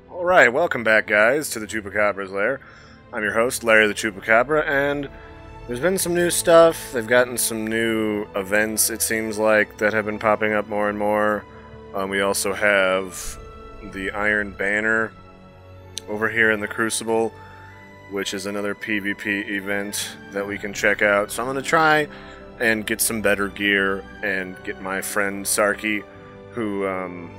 Alright, welcome back, guys, to the Chupacabra's Lair. I'm your host, Lair the Chupacabra, and there's been some new stuff. They've gotten some new events, it seems like, that have been popping up more and more. We also have the Iron Banner over here in the Crucible, which is another PvP event that we can check out. So I'm going to try and get some better gear and get my friend Sarky, who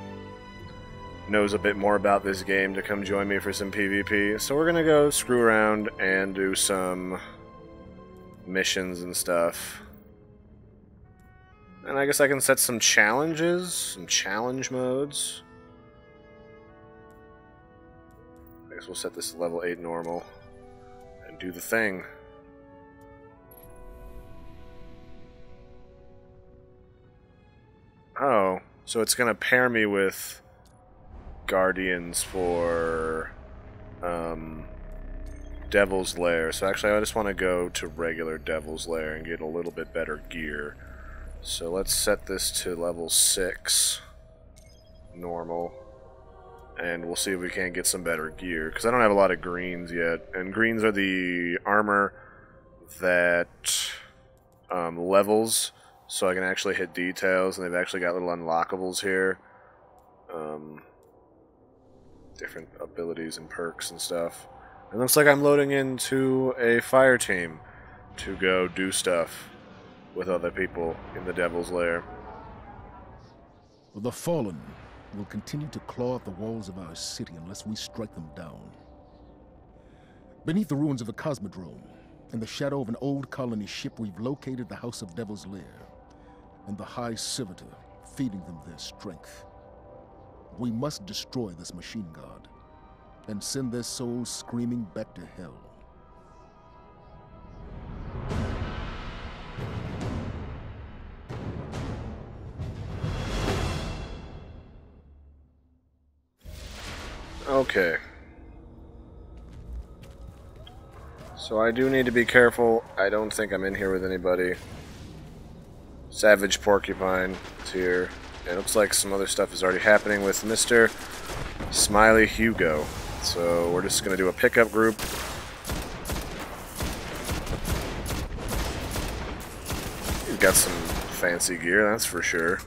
knows a bit more about this game, to come join me for some PvP. So we're gonna go screw around and do some missions and stuff. And I guess I can set some challenges, some challenge modes. I guess we'll set this to level 8 normal and do the thing. Oh, so it's gonna pair me with Guardians for Devil's Lair. So actually I just want to go to regular Devil's Lair and get a little bit better gear. So let's set this to level 6 normal, and we'll see if we can't get some better gear, because I don't have a lot of greens yet, and greens are the armor that levels, so I can actually hit details, and they've actually got little unlockables here. Different abilities and perks and stuff. It looks like I'm loading into a fire team to go do stuff with other people in the Devil's Lair. The Fallen will continue to claw at the walls of our city unless we strike them down. Beneath the ruins of the Cosmodrome, in the shadow of an old colony ship, we've located the House of Devil's Lair and the High Servitor, feeding them their strength. We must destroy this machine god and send their souls screaming back to hell. Okay. So I do need to be careful. I don't think I'm in here with anybody. Savage Porcupine is here. And it looks like some other stuff is already happening with Mr. Smiley Hugo. So we're just going to do a pickup group. He's got some fancy gear, that's for sure.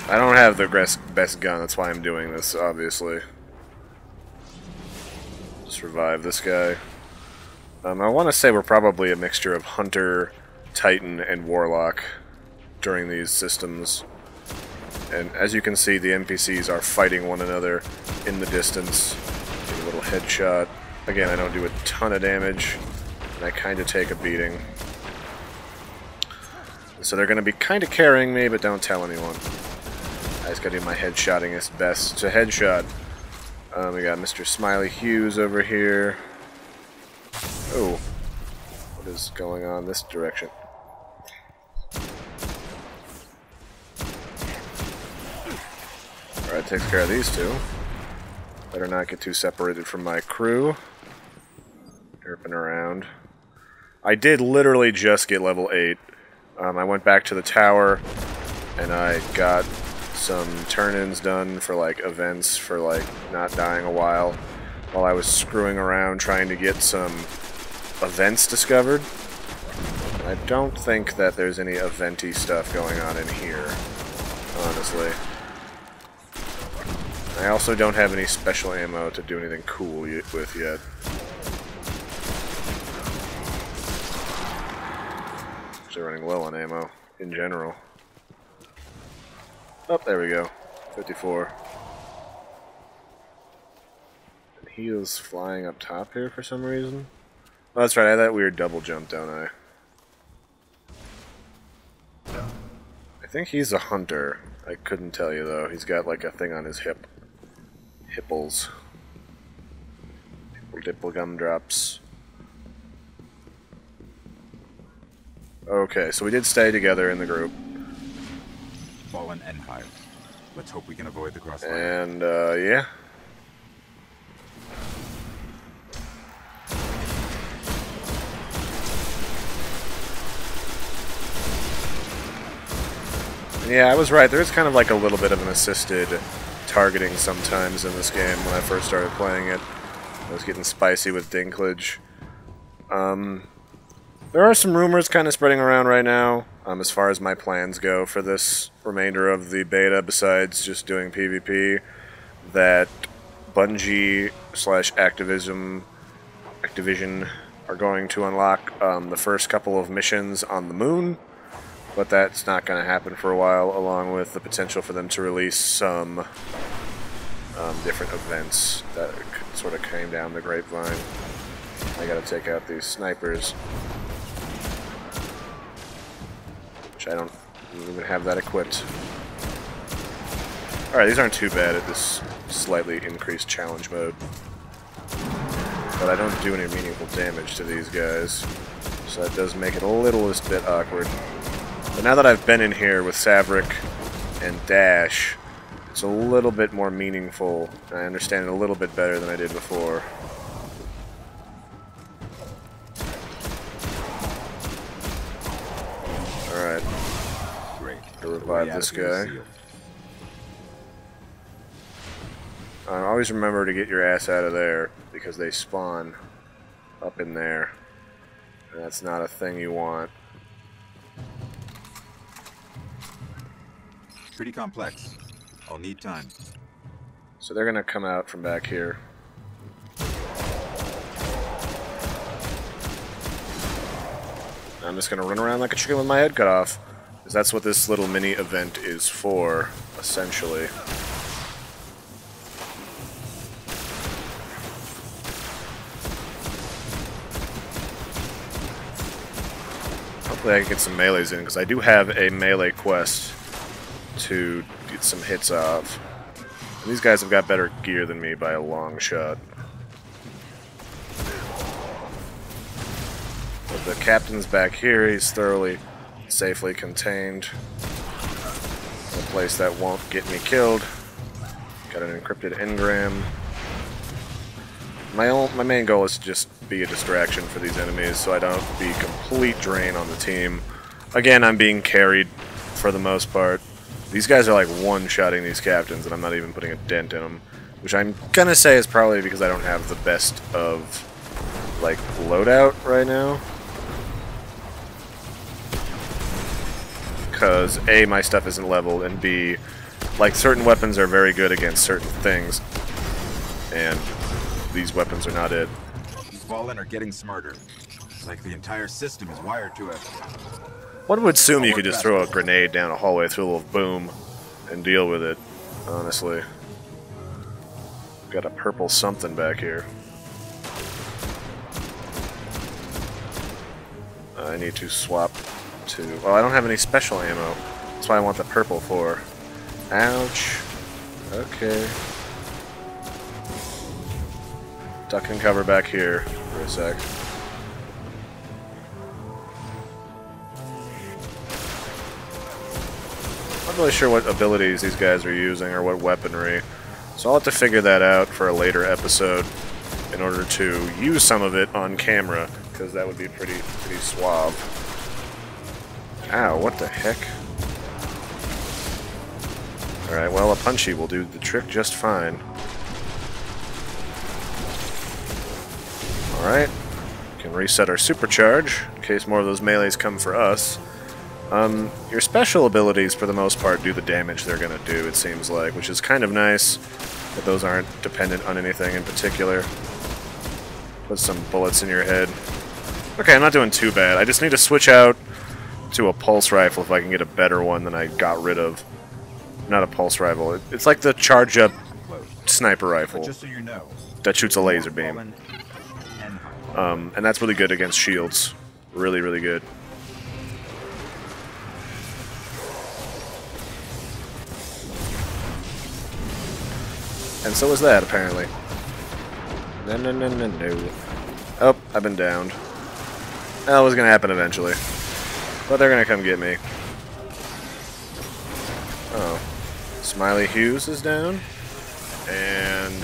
I don't have the best gun, that's why I'm doing this, obviously. Just revive this guy. I want to say we're probably a mixture of Hunter, Titan, and Warlock during these systems. And as you can see, the NPCs are fighting one another in the distance. Get a little headshot. Again, I don't do a ton of damage, and I kind of take a beating. So they're going to be kind of carrying me, but don't tell anyone. I just gotta do my headshotting as best to headshot. We got Mr. Smiley Hughes over here. Oh, what is going on this direction? Alright, takes care of these two. Better not get too separated from my crew. Derping around. I did literally just get level 8. I went back to the tower, and I got some turn-ins done for like events for like not dying a while I was screwing around trying to get some events discovered. I don't think that there's any eventy stuff going on in here, honestly. I also don't have any special ammo to do anything cool with yet. Actually running low on ammo in general. Oh, there we go. 54. And he is flying up top here for some reason. Oh, that's right, I had that weird double jump, don't I? I think he's a hunter. I couldn't tell you, though. He's got, like, a thing on his hip. Hipples. Hipple gumdrops. Okay, so we did stay together in the group. Fallen Empire. Let's hope we can avoid the crossfire. And, yeah. Yeah, I was right. There is kind of like a little bit of an assisted targeting sometimes in this game when I first started playing it. I was getting spicy with Dinklage. There are some rumors kind of spreading around right now as far as my plans go for this remainder of the beta, besides just doing PvP, that Bungie / Activision are going to unlock the first couple of missions on the moon, but that's not going to happen for a while, along with the potential for them to release some different events that sort of came down the grapevine. I gotta take out these snipers, which I don't even have that equipped. Alright, these aren't too bad at this slightly increased challenge mode, but I don't do any meaningful damage to these guys, so that does make it a littlest bit awkward. But now that I've been in here with Savrik and Dash, it's a little bit more meaningful. I understand it a little bit better than I did before. Alright. Great. To revive this guy. Always remember to get your ass out of there, because they spawn up in there. And that's not a thing you want. Pretty complex. I'll need time. So they're gonna come out from back here. I'm just gonna run around like a chicken with my head cut off, because that's what this little mini event is for, essentially. Hopefully I can get some melees in, because I do have a melee quest to get some hits off. And these guys have got better gear than me by a long shot. But the captain's back here. He's thoroughly, safely contained. A place that won't get me killed. Got an encrypted engram. My main goal is to just be a distraction for these enemies, so I don't be complete drain on the team. Again, I'm being carried for the most part. These guys are like one-shotting these captains, and I'm not even putting a dent in them. Which I'm gonna say is probably because I don't have the best of, like, loadout right now. Because A, my stuff isn't leveled, and B, like, certain weapons are very good against certain things. And these weapons are not it. These Fallen are getting smarter. It's like the entire system is wired to it. One would assume you could just throw a grenade down a hallway through a little boom and deal with it, honestly. Got a purple something back here. I need to swap to... Well, I don't have any special ammo. That's what I want the purple for. Ouch. Okay. Duck and cover back here for a sec. I'm not really sure what abilities these guys are using or what weaponry, so I'll have to figure that out for a later episode in order to use some of it on camera, because that would be pretty suave. Ow, what the heck? Alright, well, a punchy will do the trick just fine. Alright, can reset our supercharge in case more of those melees come for us. Your special abilities, for the most part, do the damage they're gonna do, it seems like, which is kind of nice, that those aren't dependent on anything in particular. Put some bullets in your head. Okay, I'm not doing too bad. I just need to switch out to a pulse rifle if I can get a better one than I got rid of. Not a pulse rifle. It's like the charge-up sniper rifle that shoots a laser beam. And that's really good against shields. Really, really good. And so is that, apparently. No. Oh, I've been downed. That was gonna happen eventually. But they're gonna come get me. Oh. Smiley Hughes is down. And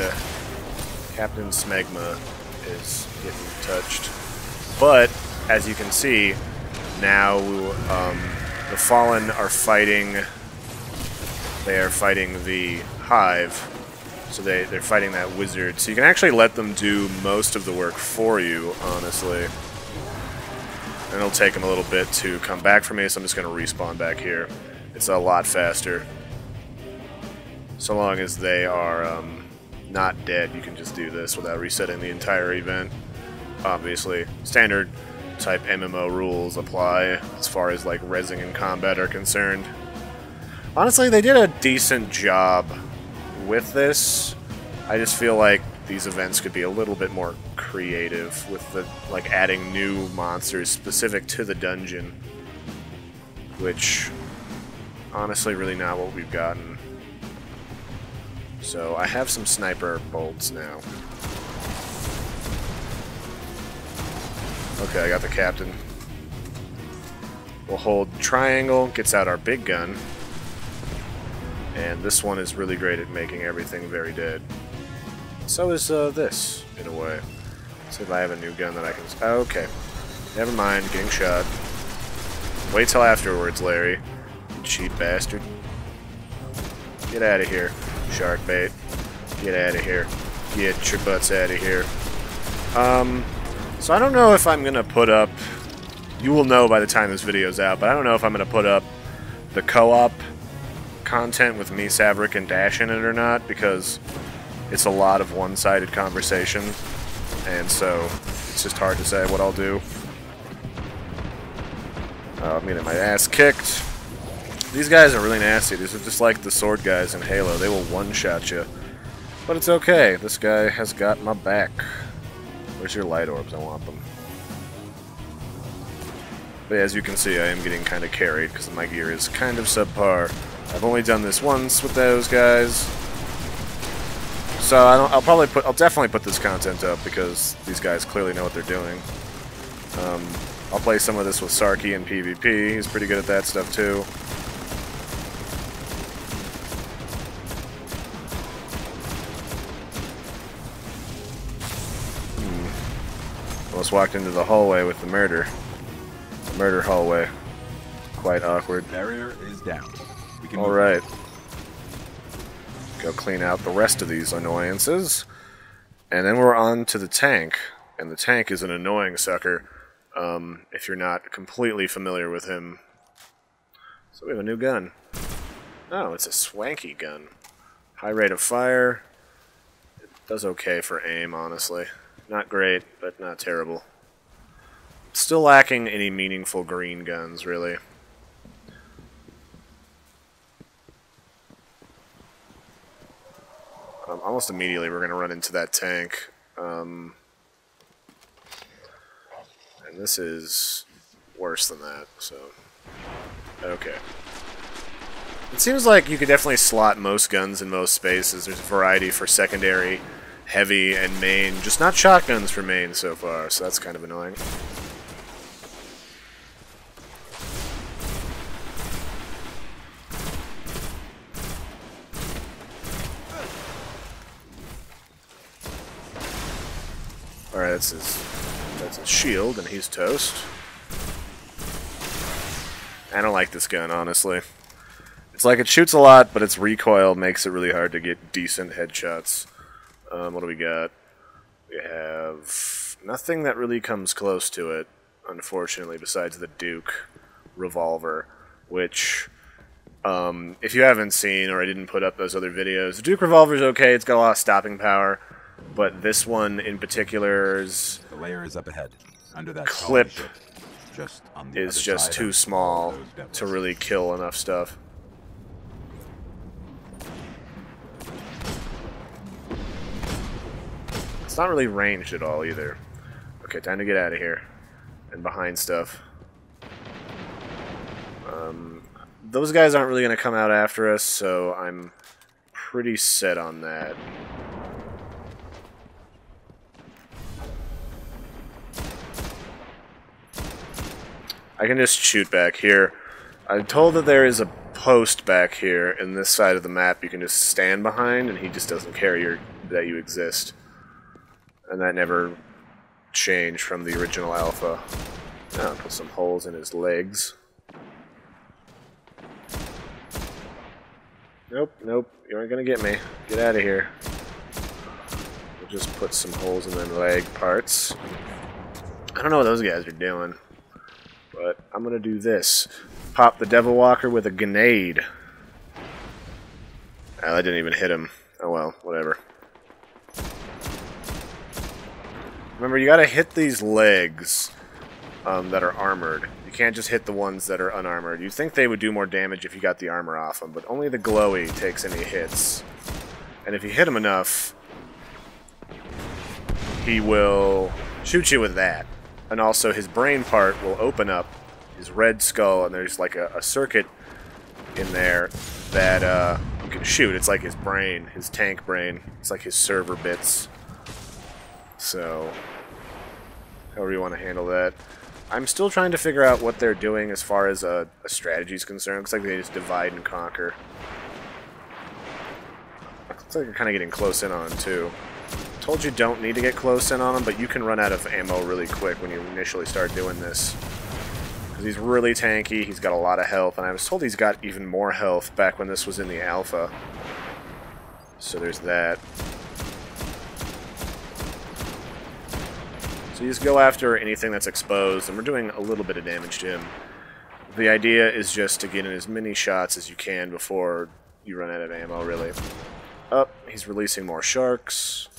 Captain Smegma is getting touched. But, as you can see, now the Fallen are fighting they are fighting the Hive. So they're fighting that wizard. So you can actually let them do most of the work for you, honestly. And it'll take them a little bit to come back for me, so I'm just going to respawn back here. It's a lot faster. So long as they are not dead, you can just do this without resetting the entire event. Obviously, standard type MMO rules apply as far as like rezzing and combat are concerned. Honestly, they did a decent job with this. I just feel like these events could be a little bit more creative with the like adding new monsters specific to the dungeon, which honestly really not what we've gotten. So I have some sniper bolts now. Okay, I got the captain. We'll hold triangle, gets out our big gun. And this one is really great at making everything very dead. So is this, in a way. Let's see if I have a new gun that I can... Oh, okay. Never mind, getting shot. Wait till afterwards, Larry. You cheap bastard. Get out of here, shark bait. Get out of here. Get your butts out of here. So I don't know if I'm going to put up... You will know by the time this video's out, but I don't know if I'm going to put up the co-op content with me, Saverick, and Dash in it or not, because it's a lot of one-sided conversation, and so it's just hard to say what I'll do. I'm getting my ass kicked. These guys are really nasty. These are just like the sword guys in Halo. They will one-shot you. But it's okay. This guy has got my back. Where's your light orbs? I want them. But as you can see, I am getting kind of carried because my gear is kind of subpar. I've only done this once with those guys, so I'll definitely put this content up because these guys clearly know what they're doing. I'll play some of this with Sarky in PvP. He's pretty good at that stuff too. Almost walked into the hallway with the murder. The murder hallway. Quite awkward. Barrier is down. Alright. Go clean out the rest of these annoyances. And then we're on to the tank. And the tank is an annoying sucker if you're not completely familiar with him. So we have a new gun. Oh, it's a swanky gun. High rate of fire. It does okay for aim, honestly. Not great, but not terrible. Still lacking any meaningful green guns, really. Almost immediately we're going to run into that tank. And this is worse than that, so... Okay. It seems like you could definitely slot most guns in most spaces. There's a variety for secondary, heavy, and main. Just not shotguns for main so far, so that's kind of annoying. Alright, that's his shield, and he's toast. I don't like this gun, honestly. It's like it shoots a lot, but its recoil makes it really hard to get decent headshots. What do we got? We have nothing that really comes close to it, unfortunately, besides the Duke revolver, which, if you haven't seen or I didn't put up those other videos, the Duke revolver's okay, it's got a lot of stopping power. But this one in particular's the layer is up ahead. Under that clip just on the is just too small to really kill enough stuff. It's not really ranged at all either. Okay, time to get out of here. And behind stuff. Those guys aren't really going to come out after us, so I'm pretty set on that. I can just shoot back here. I'm told that there is a post back here in this side of the map you can just stand behind, and he just doesn't care that you exist. And that never changed from the original alpha. Now, put some holes in his legs. Nope, nope. You aren't gonna get me. Get out of here. We'll just put some holes in the leg parts. I don't know what those guys are doing, but I'm gonna do this. Pop the Devil Walker with a grenade. Oh, that didn't even hit him. Oh well, whatever. Remember, you gotta hit these legs that are armored. You can't just hit the ones that are unarmored. You'd think they would do more damage if you got the armor off them, but only the glowy takes any hits. And if you hit him enough, he will shoot you with that. And also his brain part will open up, his red skull, and there's like a circuit in there that you can shoot. It's like his brain, his tank brain. It's like his server bits. So, however you want to handle that. I'm still trying to figure out what they're doing as far as a strategy is concerned. Looks like they just divide and conquer. Looks like they're kind of getting close in on him, too. Told you don't need to get close in on him, but you can run out of ammo really quick when you initially start doing this. Because he's really tanky, he's got a lot of health, and I was told he's got even more health back when this was in the alpha. So there's that. So you just go after anything that's exposed, and we're doing a little bit of damage to him. The idea is just to get in as many shots as you can before you run out of ammo, really. Oh, he's releasing more sharks.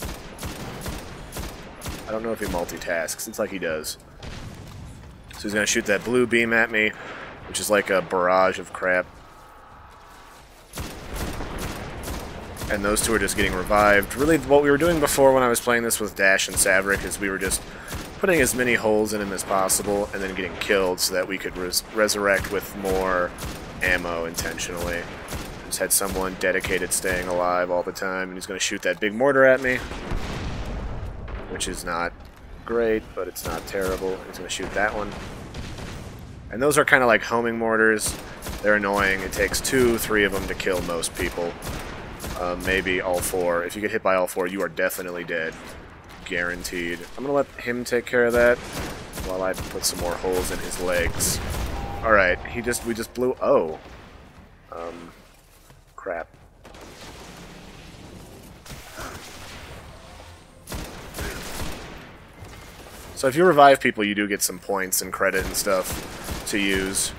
I don't know if he multitasks. It's like he does. So he's going to shoot that blue beam at me, which is like a barrage of crap. And those two are just getting revived. Really, what we were doing before when I was playing this with Dash and Saverick is we were just putting as many holes in him as possible and then getting killed so that we could resurrect with more ammo intentionally. Just had someone dedicated staying alive all the time, and he's going to shoot that big mortar at me, which is not great, but it's not terrible. He's going to shoot that one. And those are kind of like homing mortars. They're annoying. It takes 2, 3 of them to kill most people. Maybe all 4. If you get hit by all 4, you are definitely dead. Guaranteed. I'm going to let him take care of that while I put some more holes in his legs. Alright, we just blew... Oh. Crap. So if you revive people, you do get some points and credit and stuff to use.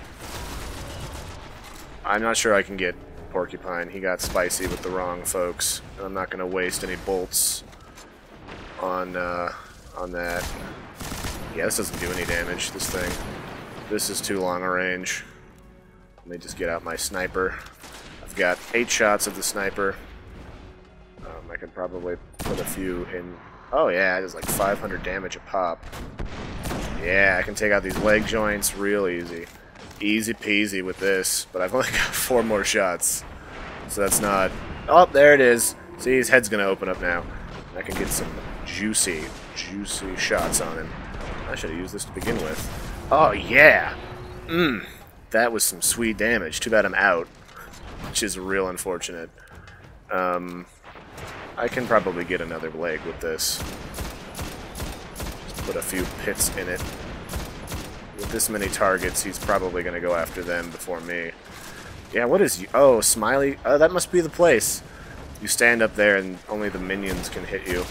I'm not sure I can get Porcupine. He got spicy with the wrong folks. I'm not going to waste any bolts on that. Yeah, this doesn't do any damage, this thing. This is too long a range. Let me just get out my sniper. I've got 8 shots of the sniper. I could probably put a few in... Oh yeah, it does like 500 damage a pop. Yeah, I can take out these leg joints real easy. Easy peasy with this, but I've only got 4 more shots. So that's not... Oh, there it is. See, his head's gonna open up now. I can get some juicy shots on him. I should have used this to begin with. Oh yeah! That was some sweet damage. Too bad I'm out, which is real unfortunate. I can probably get another leg with this. Just put a few pits in it. With this many targets, he's probably going to go after them before me. Yeah, what is you? Oh, Smiley. Oh, that must be the place. You stand up there and only the minions can hit you.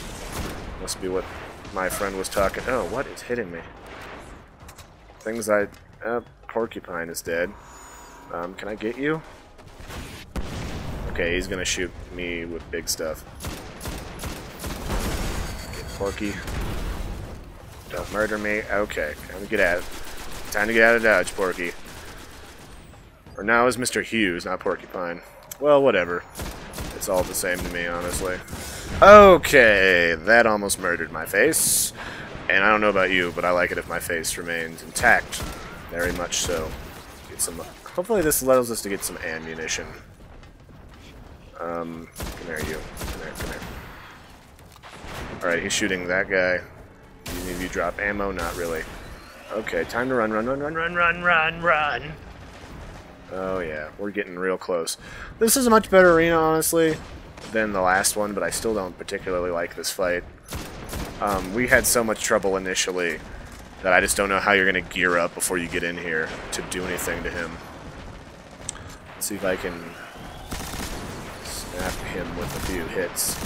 Must be what my friend was talking. Oh, what is hitting me? Things I... Porcupine is dead. Can I get you? Okay, he's gonna shoot me with big stuff. Get Porky. Don't murder me. Okay, time to get out. Time to get out of Dodge, Porky. Or now is Mr. Hughes, not Porcupine. Well, whatever. It's all the same to me, honestly. Okay, that almost murdered my face. And I don't know about you, but I like it if my face remains intact. Very much so. Get some. Hopefully this allows us to get some ammunition. Come here, you. Come here. Alright, he's shooting that guy. Do any of you drop ammo? Not really. Okay, time to run. Oh yeah, we're getting real close. This is a much better arena, honestly, than the last one, but I still don't particularly like this fight. We had so much trouble initially that I just don't know how you're going to gear up before you get in here to do anything to him. Let's see if I can Nap him with a few hits.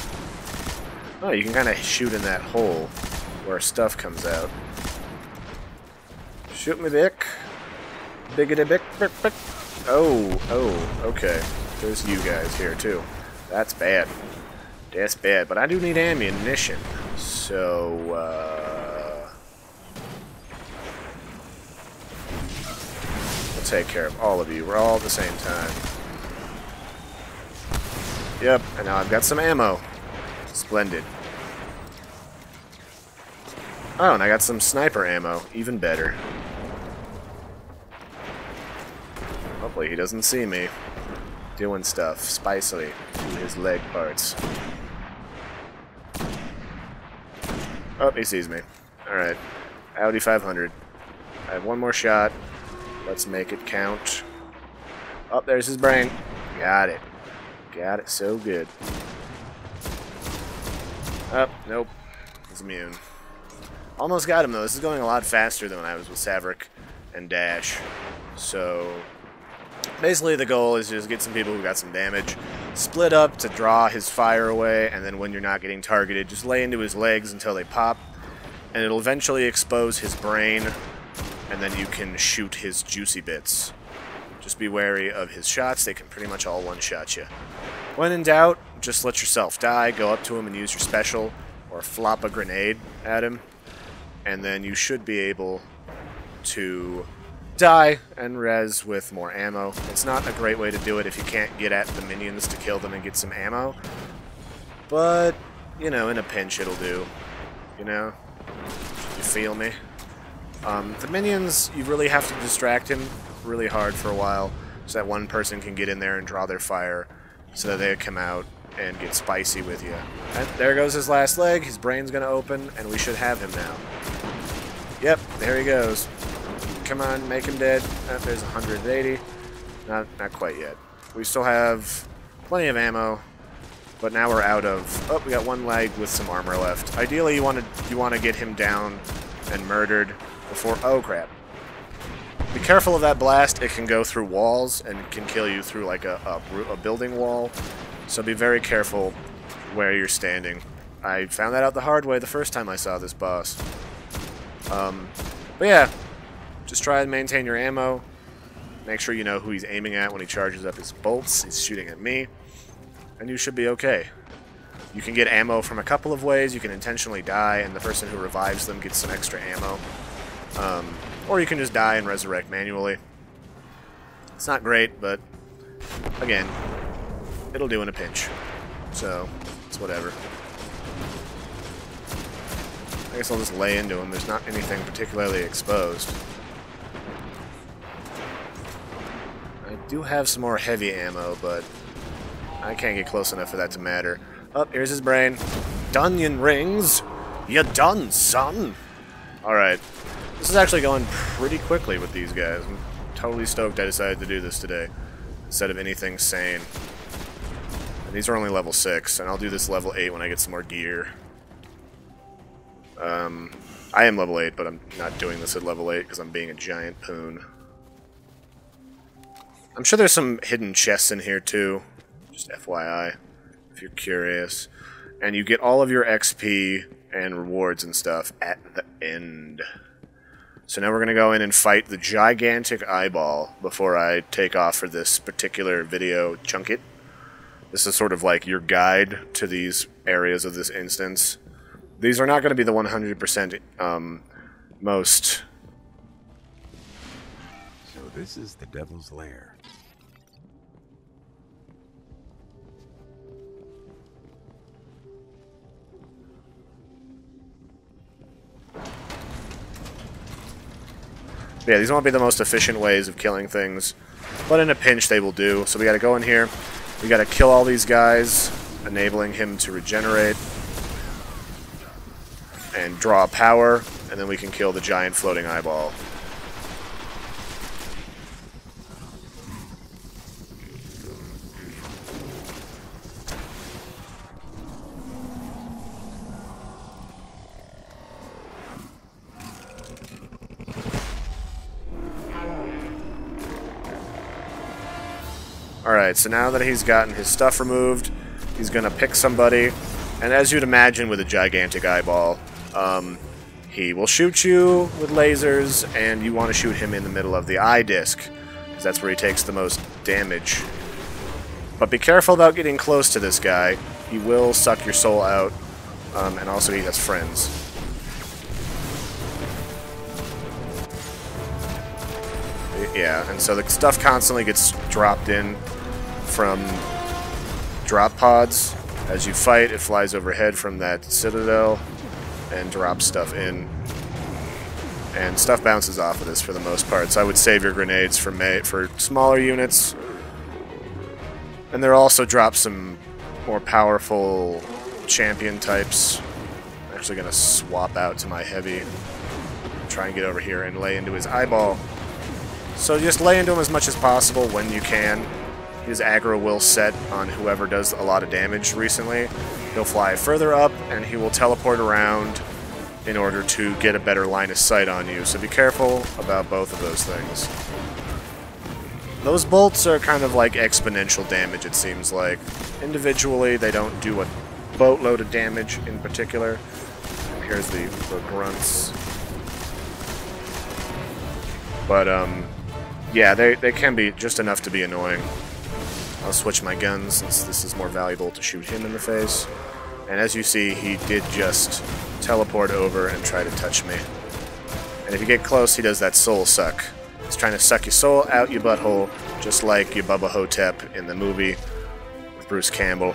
Oh, you can kind of shoot in that hole where stuff comes out. Shoot me, Vic. Biggity bick, bick, bick. Oh, okay. There's you guys here, too. That's bad. That's bad, but I do need ammunition. So, we'll take care of all of you. We're all at the same time. Yep, and now I've got some ammo. Splendid. Oh, and I got some sniper ammo. Even better. Hopefully he doesn't see me doing stuff spicily to his leg parts. Oh, he sees me. Alright. Audi 500. I have one more shot. Let's make it count. Oh, there's his brain. Got it. Got it so good. Oh, nope. He's immune. Almost got him, though. This is going a lot faster than when I was with Saverick and Dash. So, basically the goal is just get some people who got some damage, split up to draw his fire away, and then when you're not getting targeted, just lay into his legs until they pop, and it'll eventually expose his brain, and then you can shoot his juicy bits. Just be wary of his shots. They can pretty much all one-shot you. When in doubt, just let yourself die, go up to him and use your special, or flop a grenade at him, and then you should be able to die and res with more ammo. It's not a great way to do it if you can't get at the minions to kill them and get some ammo, but, you know, in a pinch it'll do. You know? You feel me? The minions, you really have to distract him really hard for a while so that one person can get in there and draw their fire so that they come out and get spicy with you. And there goes his last leg. His brain's gonna open, and we should have him now. Yep, there he goes. Come on, make him dead. Oh, there's 180. Not quite yet. We still have plenty of ammo, but now we're out of... Oh, we got one leg with some armor left. Ideally, you want to get him down and murdered before... Oh, crap. Be careful of that blast. It can go through walls and can kill you through like a building wall. So be very careful where you're standing. I found that out the hard way the first time I saw this boss. But yeah, just try and maintain your ammo. Make sure you know who he's aiming at when he charges up his bolts. He's shooting at me. And you should be okay. You can get ammo from a couple of ways. You can intentionally die, and the person who revives them gets some extra ammo. Or you can just die and resurrect manually. It's not great, but again, it'll do in a pinch. So, it's whatever. I guess I'll just lay into him. There's not anything particularly exposed. I do have some more heavy ammo, but I can't get close enough for that to matter. Oh, here's his brain. Dunyan rings! You done, son! Alright. This is actually going pretty quickly with these guys. I'm totally stoked I decided to do this today, instead of anything sane. And these are only level 6, and I'll do this level 8 when I get some more gear. I am level 8, but I'm not doing this at level 8 because I'm being a giant poon. I'm sure there's some hidden chests in here too, just FYI, if you're curious. And you get all of your XP and rewards and stuff at the end. So now we're going to go in and fight the gigantic eyeball before I take off for this particular video chunket. This is sort of like your guide to these areas of this instance. These are not going to be the 100% most... So this is the Devil's Lair. Yeah, these won't be the most efficient ways of killing things, but in a pinch they will do. So we gotta go in here, we gotta kill all these guys, enabling him to regenerate, and draw power, and then we can kill the giant floating eyeball. Alright, so now that he's gotten his stuff removed, he's gonna pick somebody, and as you'd imagine with a gigantic eyeball, he will shoot you with lasers, and you want to shoot him in the middle of the eye disc, because that's where he takes the most damage. But be careful about getting close to this guy. He will suck your soul out, and also he has friends. Yeah, and so the stuff constantly gets dropped in from drop pods. As you fight, it flies overhead from that citadel and drops stuff in. And stuff bounces off of this for the most part, so I would save your grenades for smaller units. And there also drop some more powerful champion types. I'm actually going to swap out to my heavy. Try and get over here and lay into his eyeball. So just lay into him as much as possible when you can. His aggro will set on whoever does a lot of damage recently. He'll fly further up, and he will teleport around in order to get a better line of sight on you. So be careful about both of those things. Those bolts are kind of like exponential damage, it seems like. Individually, they don't do a boatload of damage in particular. Here's the grunts. But, yeah, they can be just enough to be annoying. I'll switch my guns since this is more valuable to shoot him in the face. And as you see, he did just teleport over and try to touch me. And if you get close, he does that soul suck. He's trying to suck your soul out your butthole, just like your Bubba Hotep in the movie with Bruce Campbell.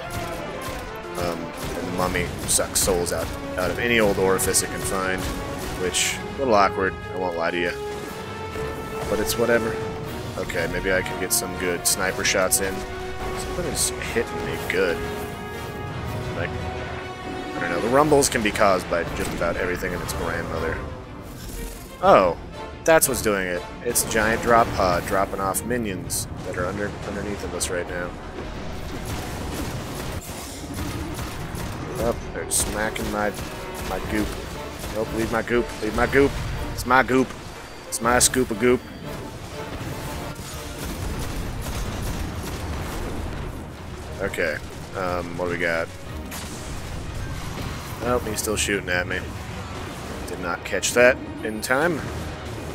And the mummy sucks souls out of any old orifice it can find, which, a little awkward, I won't lie to you. But it's whatever. Okay, maybe I can get some good sniper shots in. Somebody's hitting me good. Like, I don't know, the rumbles can be caused by just about everything and its grandmother. Oh, that's what's doing it. It's a giant drop pod dropping off minions that are underneath of us right now. Oh, they're smacking my goop. Nope, leave my goop. Leave my goop. It's my goop. It's my scoop of goop. Okay, what do we got? Oh, he's still shooting at me. Did not catch that in time.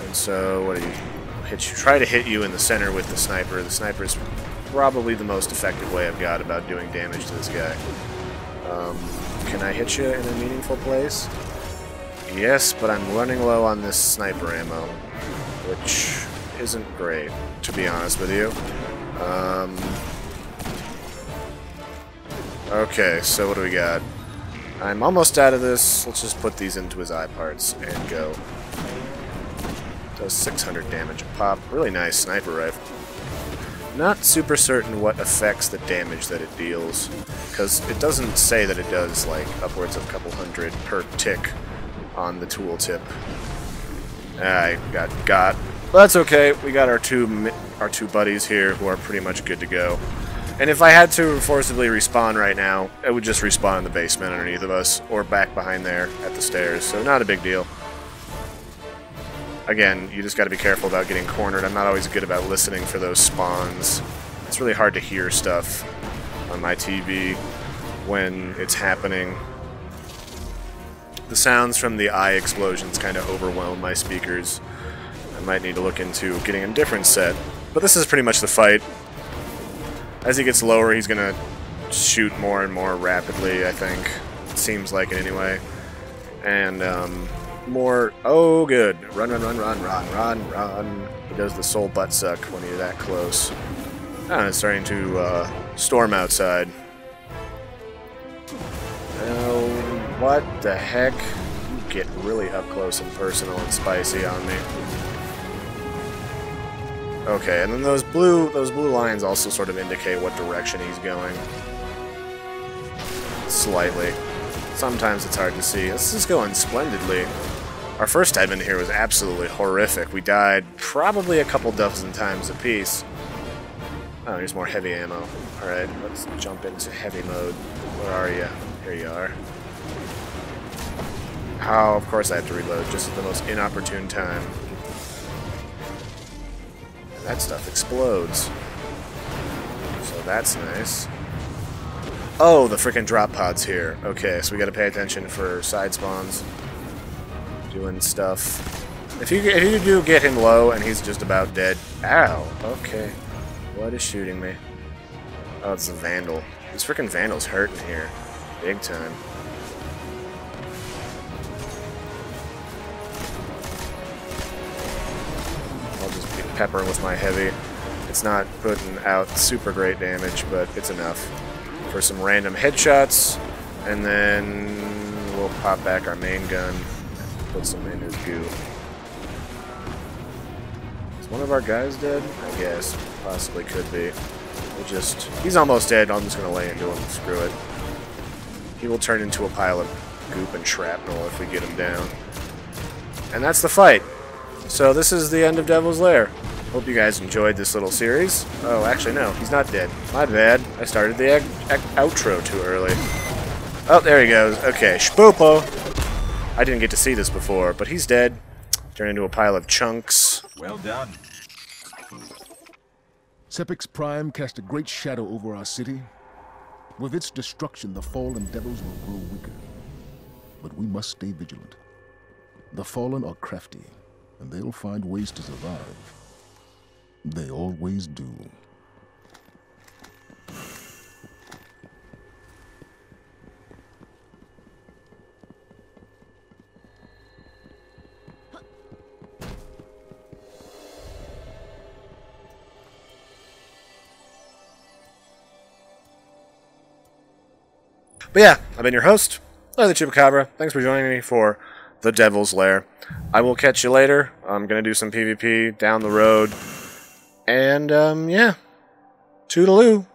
And so, what do you try to hit you in the center with the sniper. The sniper is probably the most effective way I've got about doing damage to this guy. Can I hit you in a meaningful place? Yes, but I'm running low on this sniper ammo, which isn't great, to be honest with you. Okay, so what do we got? I'm almost out of this. Let's just put these into his eye parts and go. Does 600 damage a pop. Really nice sniper rifle. Not super certain what affects the damage that it deals, because it doesn't say that it does like upwards of a couple hundred per tick on the tooltip. I got. But that's okay. We got our two buddies here who are pretty much good to go. And if I had to forcibly respawn right now, it would just respawn in the basement underneath of us, or back behind there at the stairs, so not a big deal. Again, you just gotta be careful about getting cornered. I'm not always good about listening for those spawns. It's really hard to hear stuff on my TV when it's happening. The sounds from the eye explosions kind of overwhelm my speakers. I might need to look into getting a different set. But this is pretty much the fight. As he gets lower, he's gonna shoot more and more rapidly, I think. It seems like it anyway. And, more... Oh, good. Run, run, run, run, run, run, run. He does the soul butt suck when you're that close. Ah, it's starting to, storm outside. Oh, what the heck? You get really up close and personal and spicy on me. Okay, and then those blue lines also sort of indicate what direction he's going. Slightly. Sometimes it's hard to see. This is going splendidly. Our first time in here was absolutely horrific. We died probably a couple dozen times apiece. Oh, here's more heavy ammo. Alright, let's jump into heavy mode. Where are you? Here you are. Oh, of course I have to reload, just at the most inopportune time. That stuff explodes. So that's nice. Oh, the freaking drop pod's here. Okay, so we gotta pay attention for side spawns. Doing stuff. If you do get him low and he's just about dead. Ow. Okay. What is shooting me? Oh, it's a Vandal. This freaking Vandal's hurting here. Big time. I'll just be peppering with my heavy. It's not putting out super great damage, but it's enough for some random headshots, and then we'll pop back our main gun and put some in his goo. Is one of our guys dead? I guess. Possibly could be. He's almost dead. I'm just going to lay into him. Screw it. He will turn into a pile of goop and shrapnel if we get him down. And that's the fight. So this is the end of Devil's Lair. Hope you guys enjoyed this little series. Oh, actually, no. He's not dead. My bad. I started the outro too early. Oh, there he goes. Okay, Shpoopo. I didn't get to see this before, but he's dead. Turned into a pile of chunks. Well done. Sepkis Prime cast a great shadow over our city. With its destruction, the fallen devils will grow weaker. But we must stay vigilant. The fallen are crafty, and they'll find ways to survive. They always do. But yeah, I've been your host, Lair the Chupacabra. Thanks for joining me for the Devil's Lair. I will catch you later. I'm going to do some PvP down the road. And, yeah. Toodaloo.